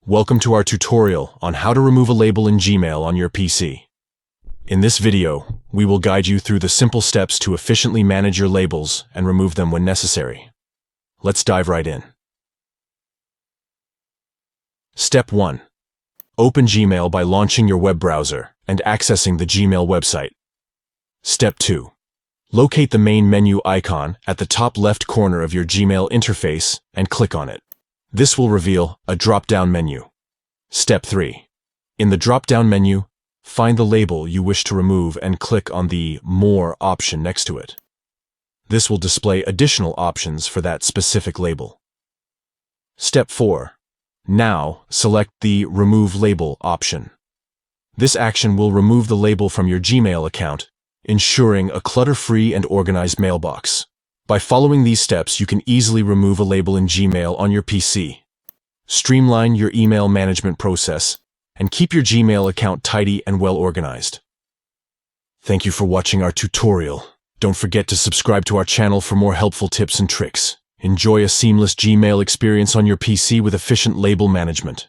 Welcome to our tutorial on how to remove a label in Gmail on your PC. In this video, we will guide you through the simple steps to efficiently manage your labels and remove them when necessary. Let's dive right in. Step 1. Open Gmail by launching your web browser and accessing the Gmail website. Step 2. Locate the main menu icon at the top left corner of your Gmail interface and click on it. This will reveal a drop-down menu. Step 3. In the drop-down menu, find the label you wish to remove and click on the More option next to it. This will display additional options for that specific label. Step 4. Now, select the Remove Label option. This action will remove the label from your Gmail account, ensuring a clutter-free and organized mailbox. By following these steps, you can easily remove a label in Gmail on your PC. Streamline your email management process and keep your Gmail account tidy and well organized. Thank you for watching our tutorial. Don't forget to subscribe to our channel for more helpful tips and tricks. Enjoy a seamless Gmail experience on your PC with efficient label management.